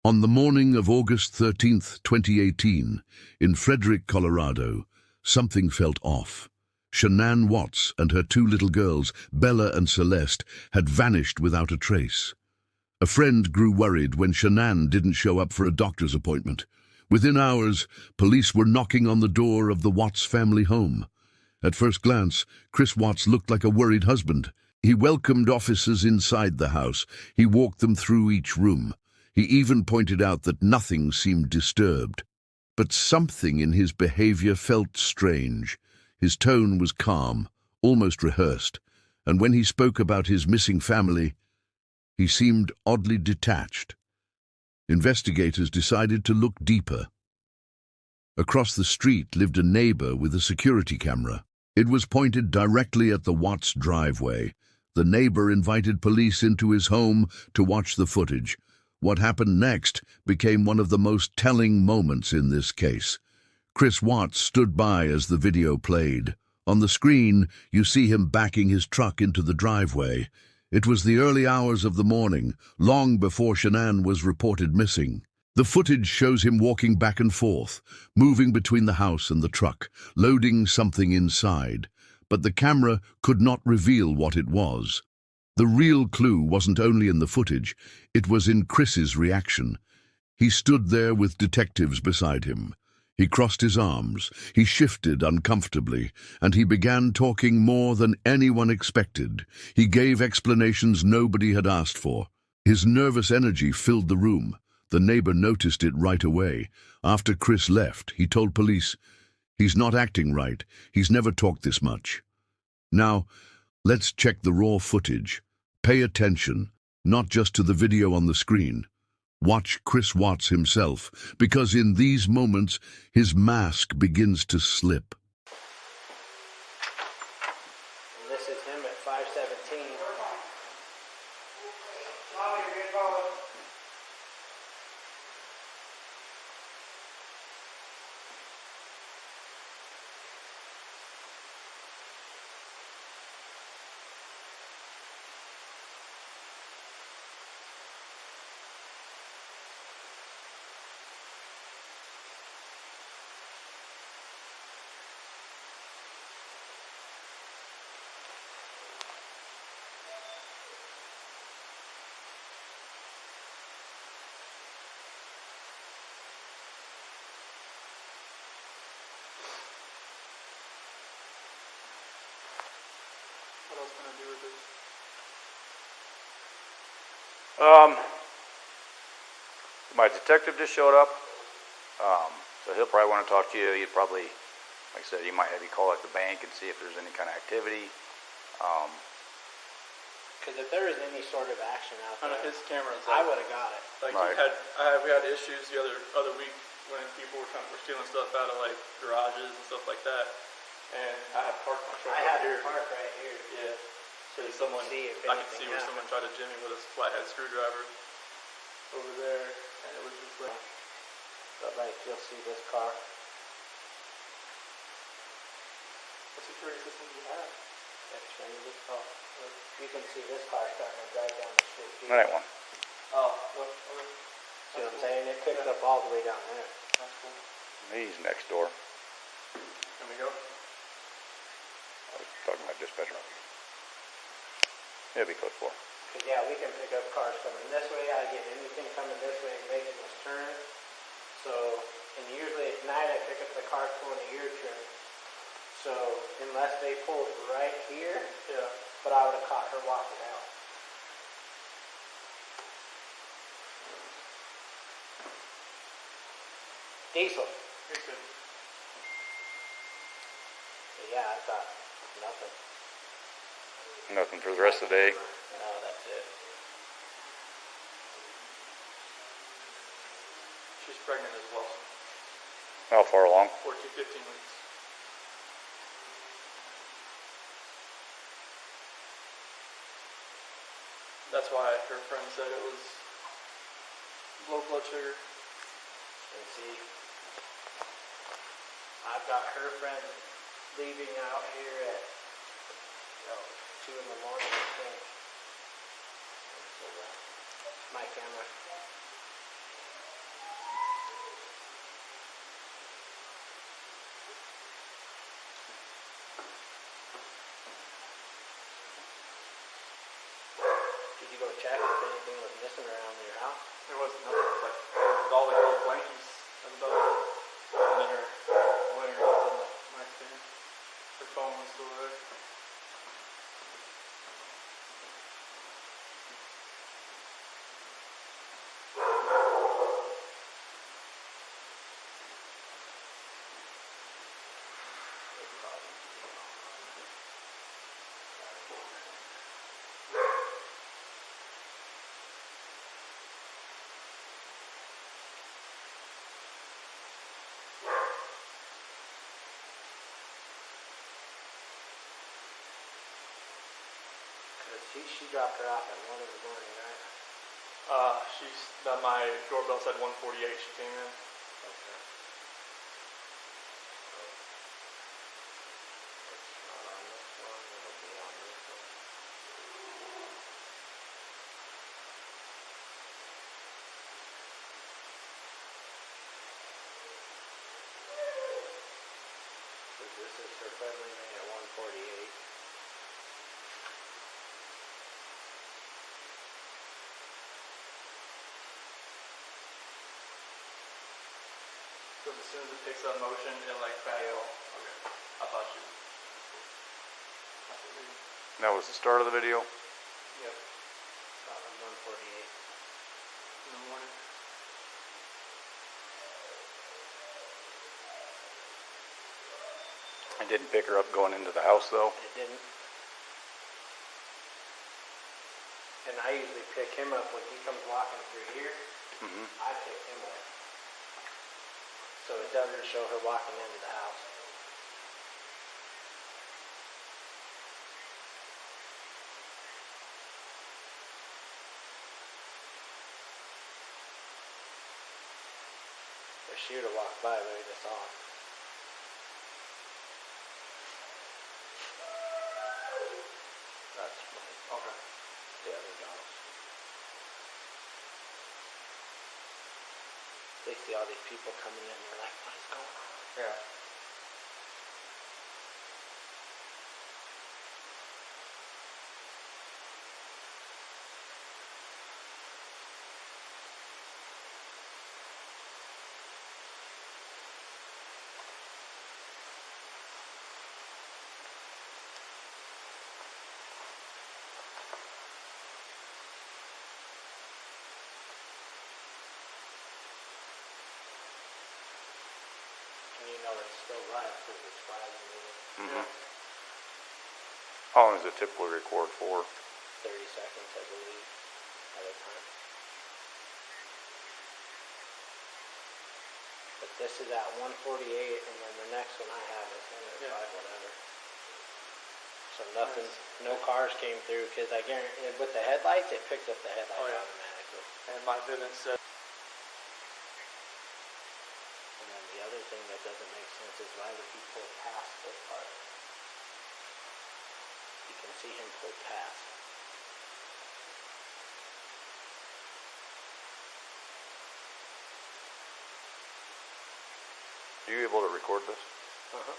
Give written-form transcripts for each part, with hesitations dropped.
On the morning of August 13th, 2018, in Frederick, Colorado, something felt off. Shanann Watts and her two little girls, Bella and Celeste, had vanished without a trace. A friend grew worried when Shanann didn't show up for a doctor's appointment. Within hours, police were knocking on the door of the Watts family home. At first glance, Chris Watts looked like a worried husband. He welcomed officers inside the house. He walked them through each room. He even pointed out that nothing seemed disturbed. But something in his behavior felt strange. His tone was calm, almost rehearsed, and when he spoke about his missing family, he seemed oddly detached. Investigators decided to look deeper. Across the street lived a neighbor with a security camera. It was pointed directly at the Watts driveway. The neighbor invited police into his home to watch the footage. What happened next became one of the most telling moments in this case. Chris Watts stood by as the video played. On the screen, you see him backing his truck into the driveway. It was the early hours of the morning, long before Shanann was reported missing. The footage shows him walking back and forth, moving between the house and the truck, loading something inside. But the camera could not reveal what it was. The real clue wasn't only in the footage, it was in Chris's reaction. He stood there with detectives beside him. He crossed his arms, he shifted uncomfortably, and he began talking more than anyone expected. He gave explanations nobody had asked for. His nervous energy filled the room. The neighbor noticed it right away. After Chris left, he told police, "He's not acting right. He's never talked this much." Now, let's check the raw footage. Pay attention, not just to the video on the screen. Watch Chris Watts himself, because in these moments, his mask begins to slip. And this is him at 5:17. What else can I do with this? My detective just showed up, so he'll probably want to talk to you. He'd probably, like I said, he might have you call at the bank and see if there's any kind of activity. Because if there was any sort of action out I know there, his camera's I like, would have got it. like Right. we had issues the other week when people were stealing stuff out of like garages and stuff like that, and I had parked my truck I up had here. to park right here. Yeah. So So you someone, can see if I could anything see where happened. someone tried to jimmy with a flathead screwdriver over there, and it was just like, But like, you'll see this car. what security system do you have? That's right, this car. You can see this car starting to drive down the street here. That one. Oh, look, okay. See what I'm saying? It picked up all the way down there. That's cool. He's next door. Can we go? I was talking about dispatcher. It'll be code 4. Because yeah, we can pick up cars coming this way. I get anything coming this way and making this turn. So, and usually at night I pick up the cars pulling a U-turn. So, unless they pulled right here, Yeah. but I would have caught her walking out. Diesel. Here's good. But yeah, I thought nothing. Nothing for the rest of the day. No, that's it. She's pregnant as well. How far along? 14, 15 weeks. That's why her friend said it was low blood sugar. And see, I've got her friend leaving out here at 2 in the morning, I think. So, my camera. There wasn't nothing. It was like all the old blankies. That's about it. And then her winter was on the nightstand. Her phone was still there. She dropped her off at 1 in the morning, right? My doorbell said 1:48. She came in. Okay. It's not on this one, it'll be on this one. So this is her friendly name at 1:48. So as soon as it picks up motion, it like back off. Okay. I thought you. That was the start of the video. Yep. About 1:48. In the morning. I didn't pick her up going into the house though. It didn't. And I usually pick him up when he comes walking through here. Mm-hmm. I pick him up. So it doesn't show her walking into the house. If she would have walked by, we would have saw him. That's mine. Okay. The other dogs. They see all these people coming in, they're like, what is going on? Yeah. And you know it's still live because it's flags moving. Mm-hmm. How long does it typically record for? 30 seconds, I believe, at a time. But this is at 1:48, and then the next one I have is 1:05, whatever. So nothing, no cars came through, because I guarantee, with the headlights, it picked up the headlights automatically. And my Vivint said. And then the other thing that doesn't make sense is why would he pull past this part? You can see him pull past. Are you able to record this? Uh-huh.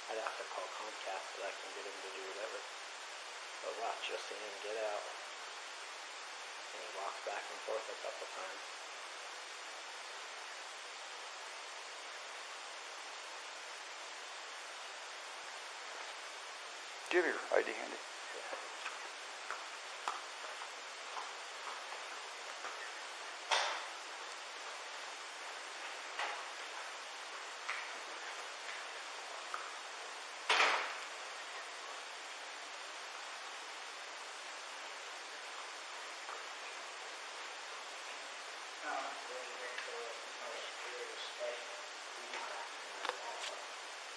I'd have to call Comcast so I can get him to do whatever. But watch, you'll see him get out. And he walks back and forth a couple times. Do you have your ID handy? Yeah.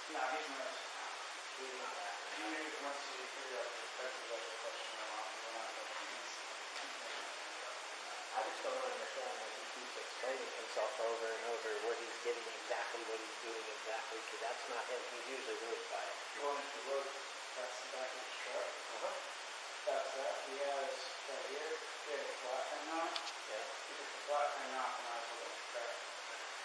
No, he's not. He maybe wants to figure out the perspective of the question or not. I just don't understand why he keeps explaining himself over and over what he's getting exactly, what he's doing exactly, because that's not him. He's usually really quiet. You want to look, that's the back of the truck. Uh-huh. That's that. He has right here. He has a flat fan on it. Yeah. He took the flat fan off and I was a little crack.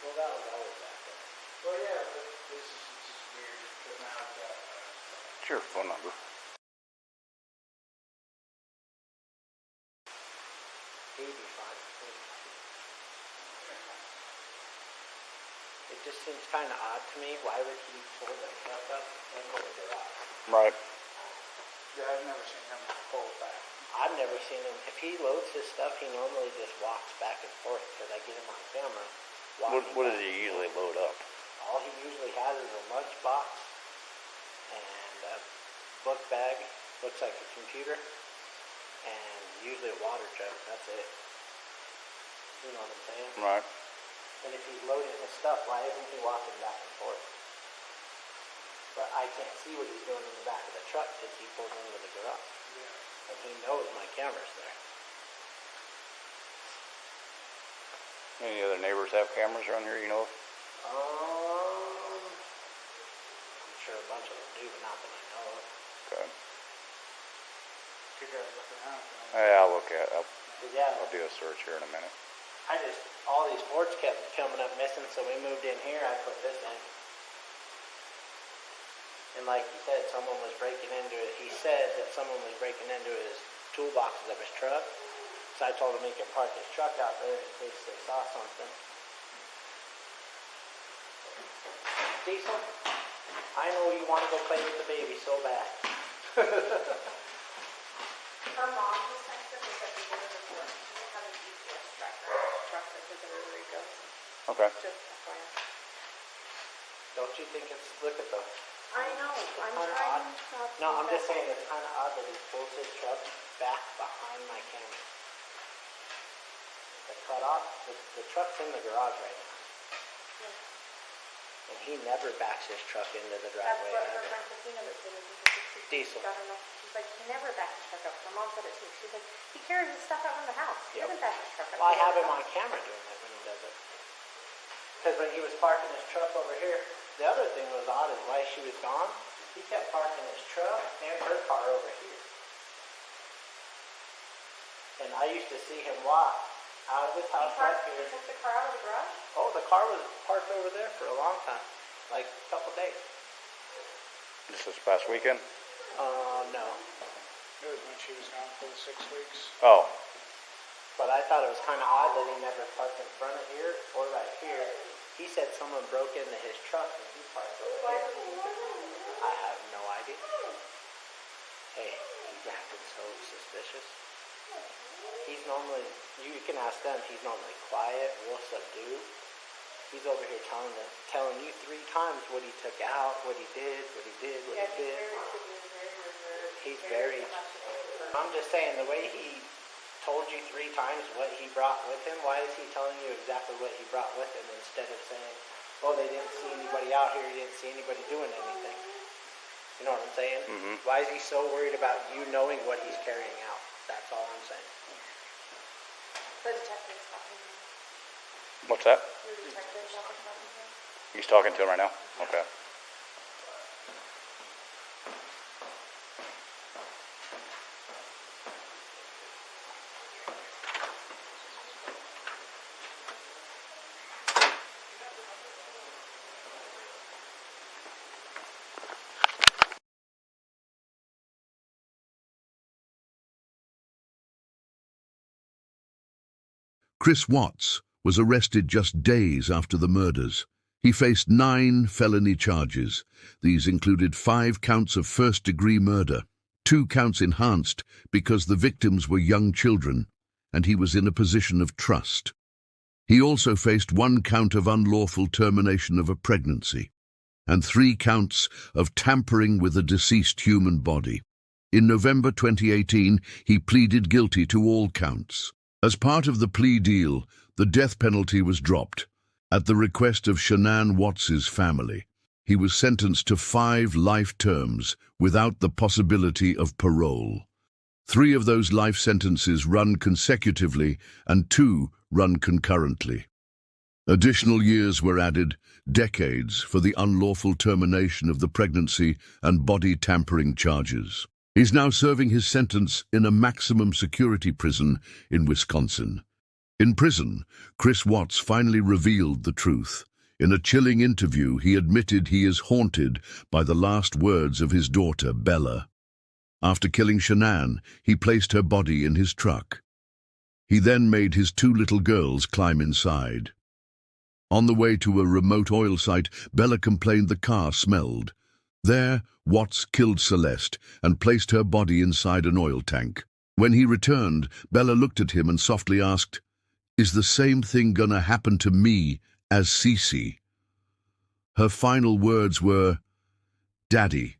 Well, that was always back there. Well, yeah, but this is just weird because now I've got. What's your phone number? He'd be fine. It just seems kind of odd to me. Why would he pull the truck up and go to the garage? Right. Yeah, I've never seen him pull it back. I've never seen him. If he loads his stuff, he normally just walks back and forth because I get him on camera. What does he usually load up? All he usually has is a lunch box and a book bag, looks like a computer, and usually a water jug. That's it. You know what I'm saying? Right. And if he's loading his stuff, why isn't he walking back and forth? But I can't see what he's doing in the back of the truck because he pulled into the garage. Yeah. And he knows my camera's there. Any other neighbors have cameras around here, you know of? I'm sure a bunch of them do, but not that I know of. Okay. You guys looking out. Yeah, I'll look at it. Yeah, I'll do a search here in a minute. all these Fords kept coming up missing, so we moved in here, I put this in. And like you said, someone was breaking into it. He said that someone was breaking into his toolboxes of his truck. So I told him he could park his truck out there in case they saw something. Diesel, I know you want to go play with the baby so bad. Her mom was texted and said we did it before. She doesn't have an EPS tracker. Truck that says everywhere he goes. Okay. Just FYI. Don't you think it's, look at the, I know. I'm kinda trying odd. not to. No, I'm just saying it's kind of odd that he pulls his truck back behind my camera. The cutoff, the truck's in the garage right now. And he never backs his truck into the That's driveway what her ever. friend Christina was saying. Diesel. Got enough. She's like, he never backs his truck up. Her mom said it too. She's like, he carries his stuff out in the house. He Yep. doesn't back his truck up. Well, I to have the him on house. camera doing that when he does it. Because when he was parking his truck over here, the other thing was odd is while she was gone, he kept parking his truck and her car over here. And I used to see him walk out of his He house right he here. took the car out of the garage? Oh, the car was parked over there for a long time, like a couple days. This past weekend? No. It was when she was gone for the 6 weeks. Oh, But I thought it was kind of odd that he never parked in front of here or right here. He said someone broke into his truck and he parked over Why here. would he do that? I have no idea. Hey, he's acting so suspicious. He's normally, you can ask them, he's normally quiet, real subdued. He's over here telling you 3 times what he took out, what he did, what he did, what Yeah, he did. very reserved. He's very, much an introvert. I'm just saying, the way he told you 3 times what he brought with him, why is he telling you exactly what he brought with him instead of saying, oh, they didn't see anybody out here, he didn't see anybody doing anything? You know what I'm saying? Mhm. Why is he so worried about you knowing what he's carrying out? That's all I'm saying. The detective's talking to him. what's that? The detective's talking to him. He's talking to him right now? Okay. Chris Watts was arrested just days after the murders. He faced 9 felony charges. These included 5 counts of first-degree murder, 2 counts enhanced because the victims were young children, and he was in a position of trust. He also faced 1 count of unlawful termination of a pregnancy, and 3 counts of tampering with a deceased human body. In November 2018, he pleaded guilty to all counts. As part of the plea deal, the death penalty was dropped. At the request of Shanann Watts's family, he was sentenced to 5 life terms without the possibility of parole. 3 of those life sentences run consecutively and 2 run concurrently. Additional years were added, decades, for the unlawful termination of the pregnancy and body tampering charges. He's now serving his sentence in a maximum security prison in Wisconsin. In prison, Chris Watts finally revealed the truth. In a chilling interview, he admitted he is haunted by the last words of his daughter, Bella. After killing Shanann, he placed her body in his truck. He then made his two little girls climb inside. On the way to a remote oil site, Bella complained the car smelled. There, Watts killed Celeste and placed her body inside an oil tank. When he returned, Bella looked at him and softly asked, "Is the same thing gonna happen to me as Cece?" Her final words were, "Daddy,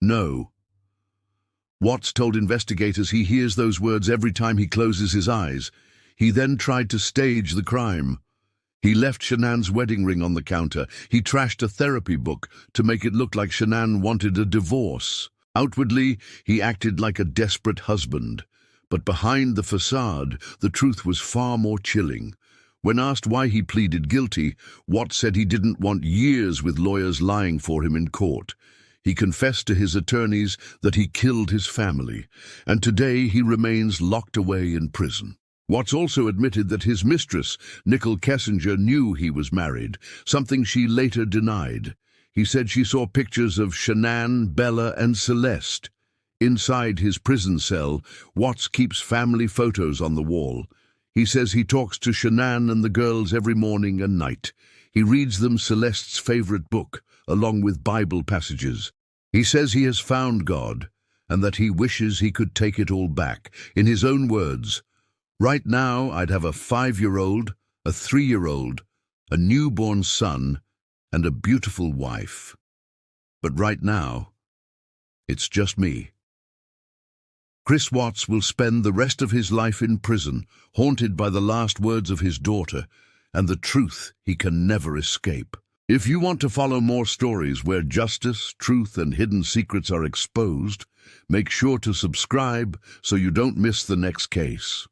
no." Watts told investigators he hears those words every time he closes his eyes. He then tried to stage the crime. He left Shanann's wedding ring on the counter. He trashed a therapy book to make it look like Shanann wanted a divorce. Outwardly, he acted like a desperate husband. But behind the facade, the truth was far more chilling. When asked why he pleaded guilty, Watts said he didn't want years with lawyers lying for him in court. He confessed to his attorneys that he killed his family, and today he remains locked away in prison. Watts also admitted that his mistress, Nicole Kessinger, knew he was married, something she later denied. He said she saw pictures of Shanann, Bella, and Celeste. Inside his prison cell, Watts keeps family photos on the wall. He says he talks to Shanann and the girls every morning and night. He reads them Celeste's favorite book, along with Bible passages. He says he has found God, and that he wishes he could take it all back. In his own words, "Right now, I'd have a 5-year-old, a 3-year-old, a newborn son, and a beautiful wife. But right now, it's just me." Chris Watts will spend the rest of his life in prison, haunted by the last words of his daughter and the truth he can never escape. If you want to follow more stories where justice, truth, and hidden secrets are exposed, make sure to subscribe so you don't miss the next case.